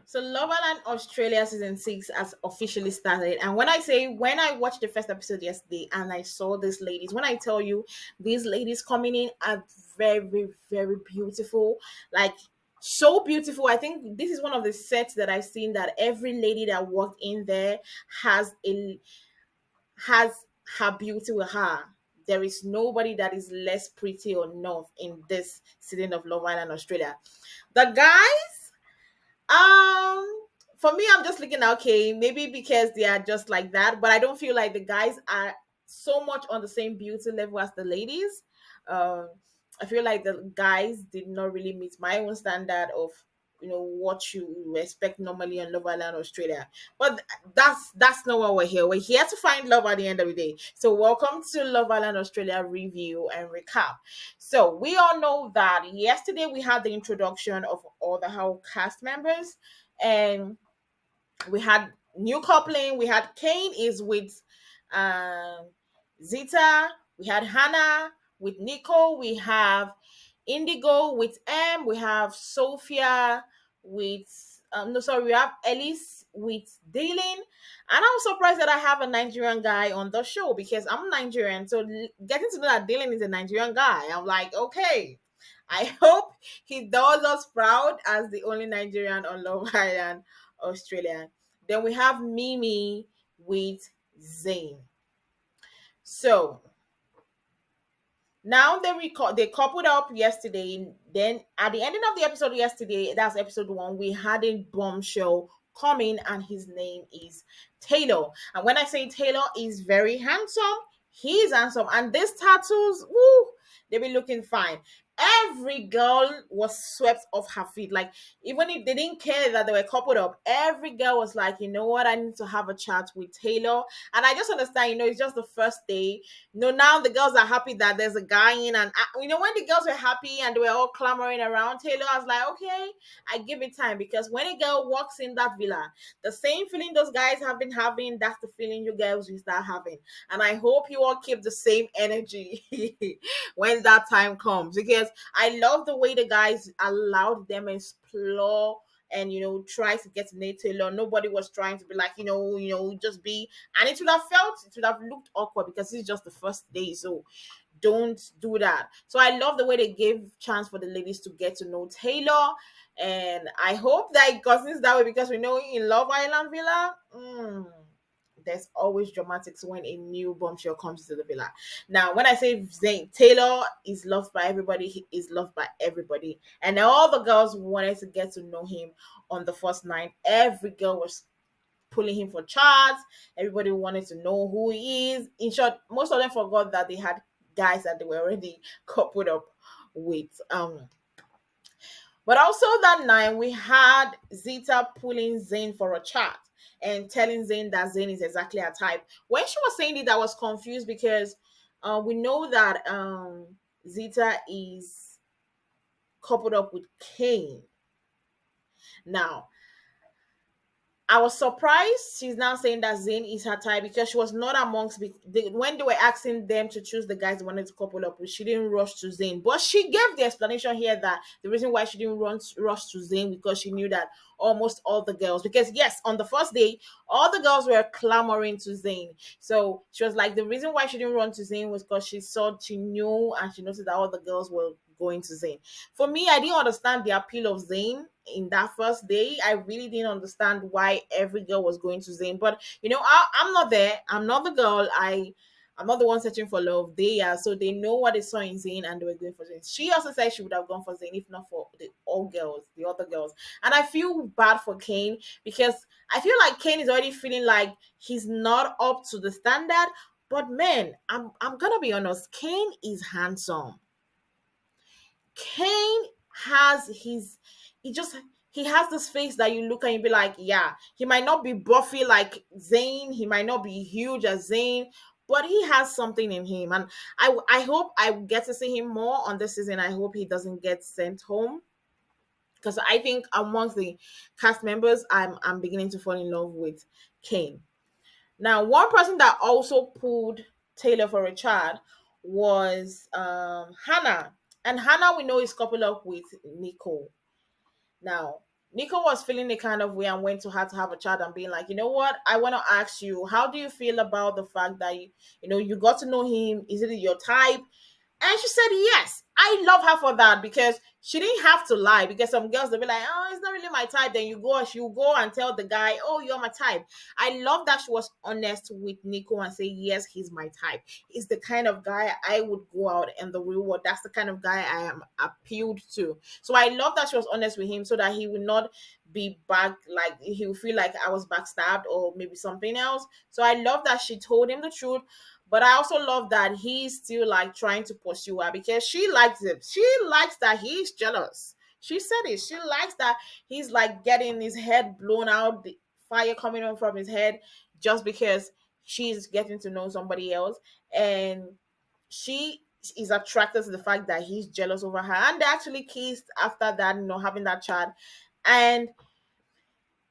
So Love Island Australia season 6 has officially started. And when I watched the first episode yesterday and I saw these ladies, when I tell you these ladies coming in are very, very beautiful. Like so beautiful. I think this is one of the sets that I've seen that every lady that walked in there has a has her beauty with her. There is nobody that is less pretty or not in this season of Love Island Australia. The guys, for me, I'm just looking okay. Maybe because they are just like that, but I don't feel like the guys are so much on the same beauty level as the ladies. Um, I feel like the guys did not really meet my own standard of what you expect normally on Love Island Australia. But that's not why we're here. We're here to find love at the end of the day. So welcome to Love Island Australia review and recap. So we all know that yesterday we had the introduction of all the whole cast members, and we had new coupling. We had Kane is with um, Zita. We had Hannah with Nico. We have Indigo with M. We have Sophia with no, sorry, we have Elise with Dylan. And I'm surprised that I have a Nigerian guy on the show because I'm Nigerian. So getting to know that Dylan is a Nigerian guy, I'm like, okay. I hope he does us proud as the only Nigerian on Love Island Australia. Then we have Mimi with Zayn. So now they coupled up yesterday. Then at the ending of the episode yesterday, that's episode 1, we had a bombshell coming, and his name is Taylor. And when I say Taylor is very handsome, he's handsome. And these tattoos, woo, they be looking fine. Every girl was swept off her feet. Like, even if they didn't care that they were coupled up, every girl was like, you know what, I need to have a chat with Taylor. And I just understand, it's just the first day. Now the girls are happy that there's a guy in, and when the girls were happy and they were all clamoring around Taylor, I was like, okay, I give it time, because when a girl walks in that villa, the same feeling those guys have been having, that's the feeling you girls will start having. And I hope you all keep the same energy when that time comes, because I love the way the guys allowed them explore and try to get to Nate Taylor. Nobody was trying to be like, just be, and it would have looked awkward because it's just the first day. So don't do that. So I love the way they gave chance for the ladies to get to know Taylor. And I hope that it continues that way, because we know in Love Island Villa, there's always dramatics when a new bombshell comes to the villa. Now, when I say Zayn, Taylor is loved by everybody, he is loved by everybody. And all the girls wanted to get to know him on the first night. Every girl was pulling him for charts. Everybody wanted to know who he is. In short, most of them forgot that they had guys that they were already coupled up with. But also that night, we had Zita pulling Zayn for a chat and telling Zayn that Zayn is exactly her type. When she was saying it, I was confused because we know that Zita is coupled up with Kane. Now, I was surprised she's now saying that Zayn is her type, because she was not amongst when they were asking them to choose the guys they wanted to couple up with. She didn't rush to Zayn, but she gave the explanation here that the reason why she didn't rush to Zayn, because she knew that almost all the girls, because yes, on the first day, all the girls were clamoring to Zayn. So she was like, the reason why she didn't run to Zayn was because she knew and she noticed that all the girls were going to Zayn. For me, I didn't understand the appeal of Zayn in that first day. I really didn't understand why every girl was going to Zayn. But I'm not there. I'm not the girl. I'm not the one searching for love. They are, so they know what they saw in Zayn and they were going for Zayn. She also said she would have gone for Zayn if not for the other girls. And I feel bad for Kane, because I feel like Kane is already feeling like he's not up to the standard. But man, I'm gonna be honest, Kane is handsome. Kane has he has this face that you look and you be like, yeah, he might not be buffy like Zayn, he might not be huge as Zayn, but he has something in him. And I hope I get to see him more on this season. I hope he doesn't get sent home, because I think amongst the cast members, I'm beginning to fall in love with Kane. Now, one person that also pulled Taylor for a chat was Hannah. And Hannah, we know, is coupled up with Nicole. Now, Nico was feeling the kind of way and went to her to have a chat and being like, you know what, I want to ask you, how do you feel about the fact that you got to know him? Is it your type? And she said, yes. I love her for that because she didn't have to lie. Because some girls, they'll be like, oh, it's not really my type. Then you go and tell the guy, oh, you're my type. I love that she was honest with Nico and say, yes, he's my type. He's the kind of guy I would go out in the real world. That's the kind of guy I am appealed to. So I love that she was honest with him so that he would not be back, like he would feel like I was backstabbed or maybe something else. So I love that she told him the truth, but I also love that he's still like trying to pursue her because she likes it. She likes that he's jealous. She said it. She likes that he's like getting his head blown out, the fire coming on from his head just because she's getting to know somebody else. And she is attracted to the fact that he's jealous over her. And they actually kissed after that, having that chat. And,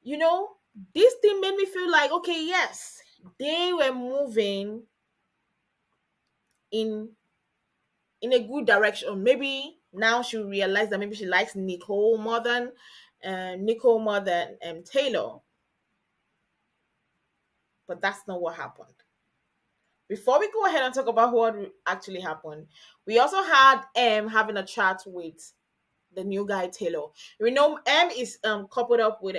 you know, this thing made me feel like, okay, yes, they were moving in in a good direction. Maybe now she realized that maybe she likes Nicole more than Taylor, but that's not what happened. Before we go ahead and talk about what actually happened, we also had having a chat with the new guy Taylor. We know M is coupled up with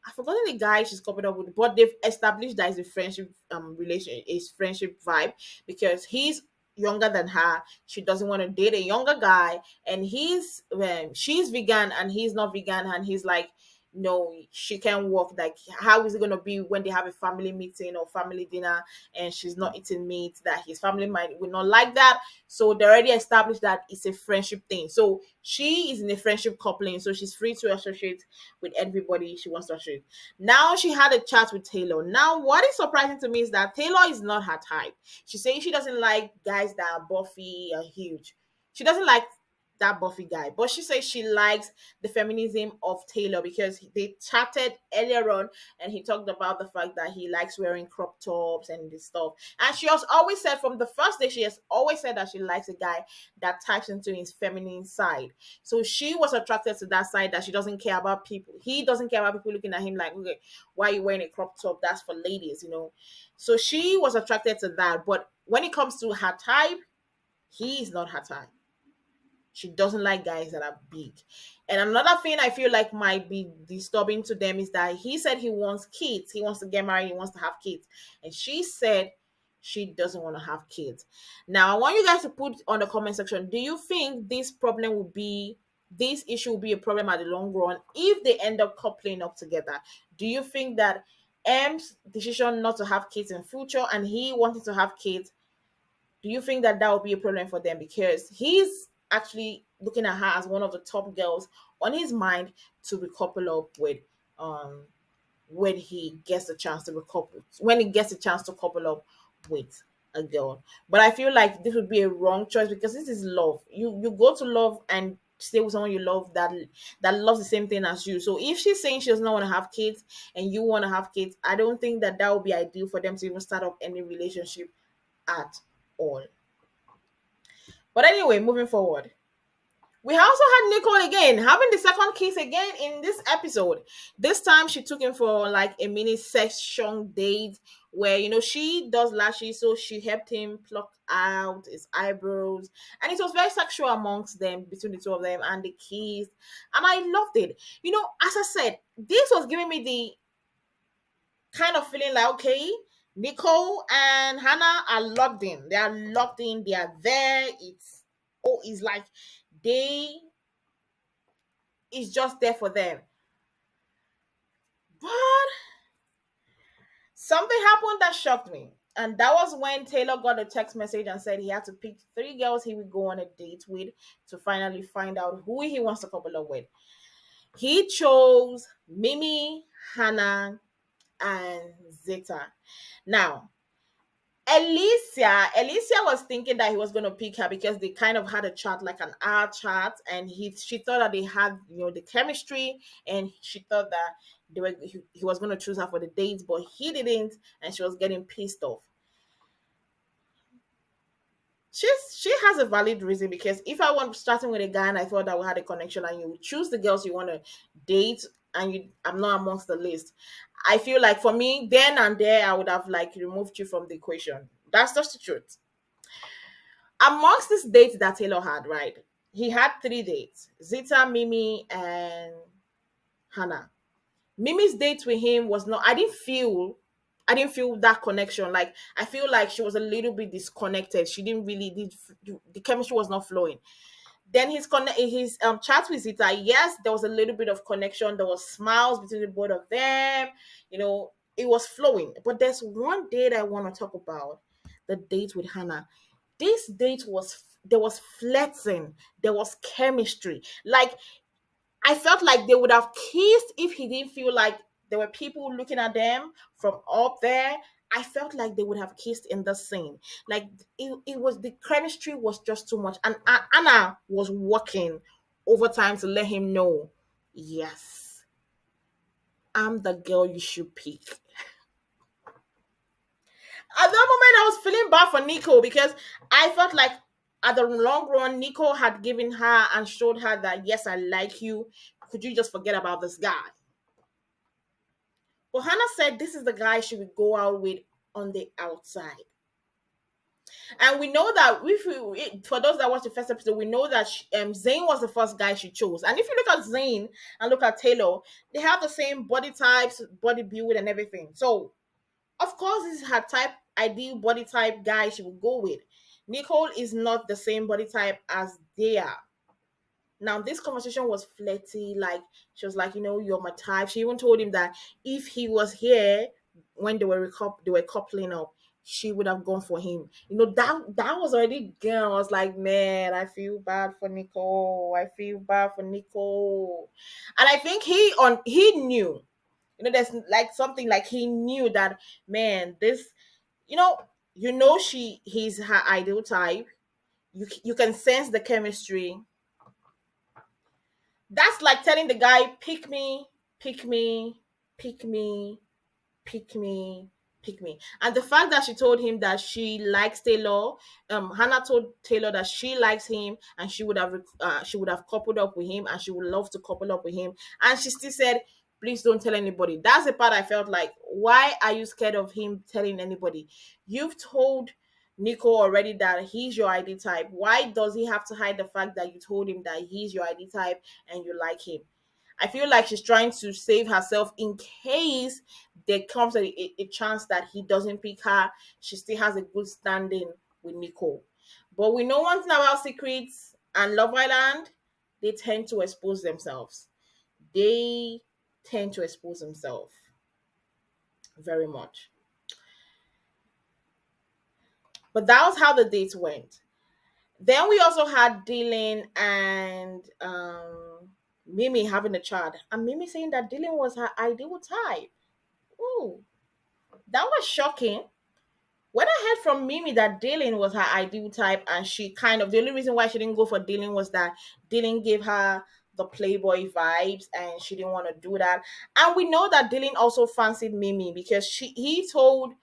I've forgotten the guy she's coupled up with, but they've established that it's a friendship relation, is friendship vibe because he's younger than her. She doesn't want to date a younger guy, and she's vegan and he's not vegan, and he's like, no, she can't work. Like, how is it gonna be when they have a family meeting or family dinner and she's not eating meat? That his family might will not like that. So they already established that it's a friendship thing. So she is in a friendship coupling, so she's free to associate with everybody she wants to associate. Now she had a chat with Taylor. Now, what is surprising to me is that Taylor is not her type. She's saying she doesn't like guys that are buffy or huge. She doesn't like that buffy guy, but she says she likes the feminism of Taylor because they chatted earlier on and he talked about the fact that he likes wearing crop tops and this stuff. And she has always said from the first day, she has always said that she likes a guy that taps into his feminine side. So she was attracted to that side, that she doesn't care about people. He doesn't care about people looking at him like, okay, why are you wearing a crop top? That's for ladies. So she was attracted to that. But when it comes to her type, he is not her type. She doesn't like guys that are big. And another thing I feel like might be disturbing to them is that he said he wants kids. He wants to get married. He wants to have kids. And she said she doesn't want to have kids. Now, I want you guys to put on the comment section, do you think this issue will be a problem at the long run if they end up coupling up together? Do you think that M's decision not to have kids in future and he wanted to have kids, do you think that will be a problem for them? Because he's actually looking at her as one of the top girls on his mind to recouple up with um when he gets a chance to couple up with a girl. But I feel like this would be a wrong choice because this is love. You go to love and stay with someone you love that loves the same thing as you. So if she's saying she does not want to have kids and you want to have kids, I don't think that would be ideal for them to even start up any relationship at all. But anyway, moving forward. We also had Nicole again having the second kiss again in this episode. This time she took him for like a mini session date where she does lashes, so she helped him pluck out his eyebrows, and it was very sexual amongst them, between the two of them, and the kiss. And I loved it. As I said, this was giving me the kind of feeling like, okay, Nicole and Hannah are locked in. They are locked in. They are there. It's like they is just there for them. But something happened that shocked me. And that was when Taylor got a text message and said he had to pick three girls he would go on a date with to finally find out who he wants to couple up with. He chose Mimi, Hannah, and Zeta. Now, Alicia was thinking that he was going to pick her because they kind of had a chat, like an hour chat, and she thought that they had the chemistry, and she thought that he was going to choose her for the dates, but he didn't, and she was getting pissed off. She has a valid reason, because if I want starting with a guy and I thought that we had a connection and you choose the girls you want to date and you I'm not amongst the list, I feel like for me then and there I would have like removed you from the equation. That's just the truth. Amongst these dates that Taylor had, right? He had three dates: Zita, Mimi, and Hannah. Mimi's date with him was not. I didn't feel that connection. Like I feel like she was a little bit disconnected. She didn't really did the chemistry was not flowing. Then his chat with Zita, yes, there was a little bit of connection. There was smiles between the both of them. You know, it was flowing. But there's one date I want to talk about: the date with Hannah. This date was there was flirting, there was chemistry. Like I felt like they would have kissed if he didn't feel like there were people looking at them from up there. I felt like they would have kissed in the scene. Like it was the chemistry was just too much. And Anna was working overtime to let him know, yes, I'm the girl you should pick. At that moment, I was feeling bad for Nico, because I felt like at the long run, Nico had given her and showed her that, yes, I like you. Could you just forget about this guy? But Hannah said this is the guy she would go out with on the outside. And we know that if for those that watched the first episode, we know that Zayn was the first guy she chose. And if you look at Zayn and look at Taylor, they have the same body types, body build, and everything. So, of course, this is her type, ideal body type guy she would go with. Nicole is not the same body type as they are. Now, this conversation was flirty. Like, she was like, you're my type. She even told him that if he was here when they were coupling up, she would have gone for him. That was already girl. I was like, man, I feel bad for Nicole. I feel bad for Nicole. And I think he knew. There's like something like he knew that, man, this, you know, he's her ideal type. You can sense the chemistry. That's like telling the guy, pick me, pick me, pick me, pick me, pick me. And the fact that she told him that she likes Taylor, Hannah told Taylor that she likes him and she would have coupled up with him and she would love to couple up with him. And she still said, please don't tell anybody. That's the part I felt like, why are you scared of him telling anybody? You've told Nico already that he's your ID type. Why does he have to hide the fact that you told him that he's your ID type and you like him? I feel like she's trying to save herself in case there comes a chance that he doesn't pick her. She still has a good standing with Nicole. But we know one thing about secrets and Love Island, they tend to expose themselves. They tend to expose themselves very much. But that was how the dates went. Then we also had Dylan and Mimi having a chat. And Mimi saying that Dylan was her ideal type. Ooh, that was shocking. When I heard from Mimi that Dylan was her ideal type, and she kind of, the only reason why she didn't go for Dylan was that Dylan gave her the playboy vibes and she didn't want to do that. And we know that Dylan also fancied Mimi because he told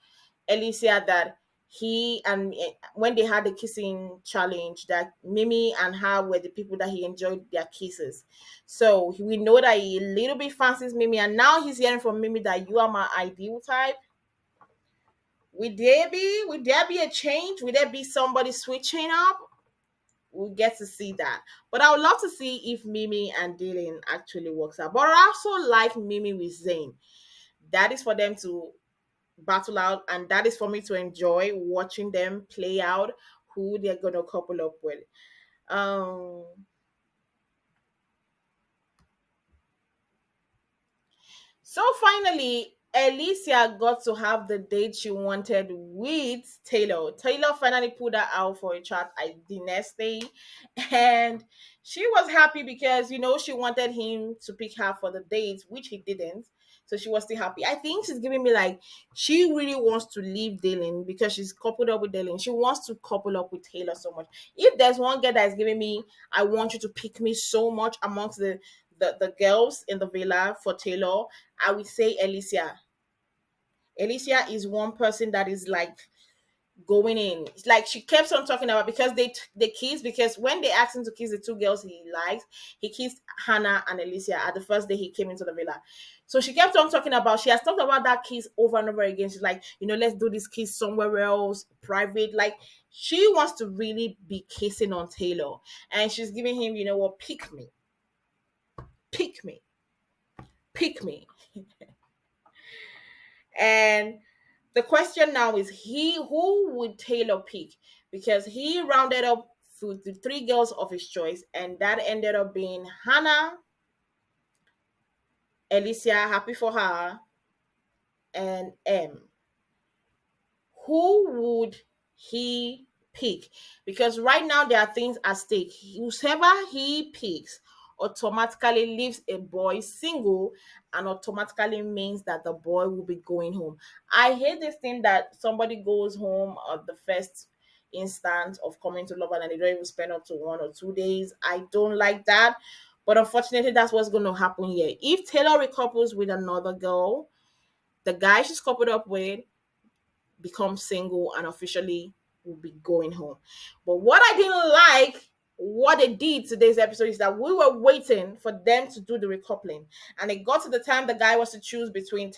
Alicia that he and when they had the kissing challenge, that Mimi and her were the people that he enjoyed their kisses. So we know that he a little bit fancies Mimi, and now he's hearing from Mimi that you are my ideal type. Would there be a change? Would there be somebody switching up? We'll get to see that. But I would love to see if Mimi and Dylan actually works out. But I also like Mimi with Zayn. That is for them to battle out, and that is for me to enjoy watching them play out who they're gonna couple up with. Um So finally, Alicia got to have the date she wanted with Taylor. Taylor finally put her out for a chat the next day, and she was happy because she wanted him to pick her for the date, which he didn't. So she was still happy. I think she's giving me like she really wants to leave Dylan because she's coupled up with Dylan. She wants to couple up with Taylor so much. If there's one girl that is giving me, I want you to pick me so much amongst the girls in the villa for Taylor, I would say Alicia. Alicia is one person that is like going in. It's like she kept on talking about because they kissed, because when they asked him to kiss the two girls he likes, he kissed Hannah and Alicia at the first day he came into the villa. So she kept on talking about, she has talked about that kiss over and over again. She's like, let's do this kiss somewhere else, private. Like she wants to really be kissing on Taylor. And she's giving him, what, pick me, pick me. And the question now is, who would Taylor pick? Because he rounded up to the three girls of his choice, and that ended up being Hannah, Alicia, happy for her, and M. Who would he pick? Because right now there are things at stake. Whoever he picks automatically leaves a boy single, and automatically means that the boy will be going home. I hate this thing that somebody goes home at the first instance of coming to love, and they don't even spend up to 1 or 2 days. I don't like that. But unfortunately, that's what's going to happen here. If Taylor recouples with another girl, the guy she's coupled up with become single and officially will be going home. But what I didn't like, what they did today's episode, is that we were waiting for them to do the recoupling. And it got to the time the guy was to choose between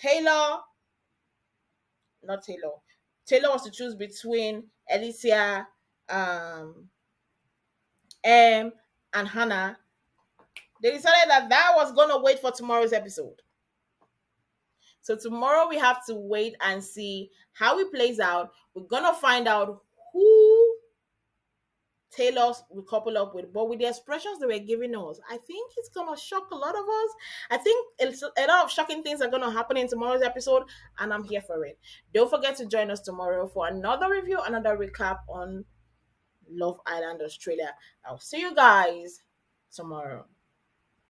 not Taylor. Taylor was to choose between Alicia, M, and Hannah. They decided that was going to wait for tomorrow's episode. So tomorrow we have to wait and see how it plays out. We're going to find out who Taylor will couple up with, but with the expressions they were giving us, I think it's gonna shock a lot of us. I think a lot of shocking things are gonna happen in tomorrow's episode, and I'm here for it. Don't forget to join us tomorrow for another review, another recap on Love Island Australia. I'll see you guys tomorrow.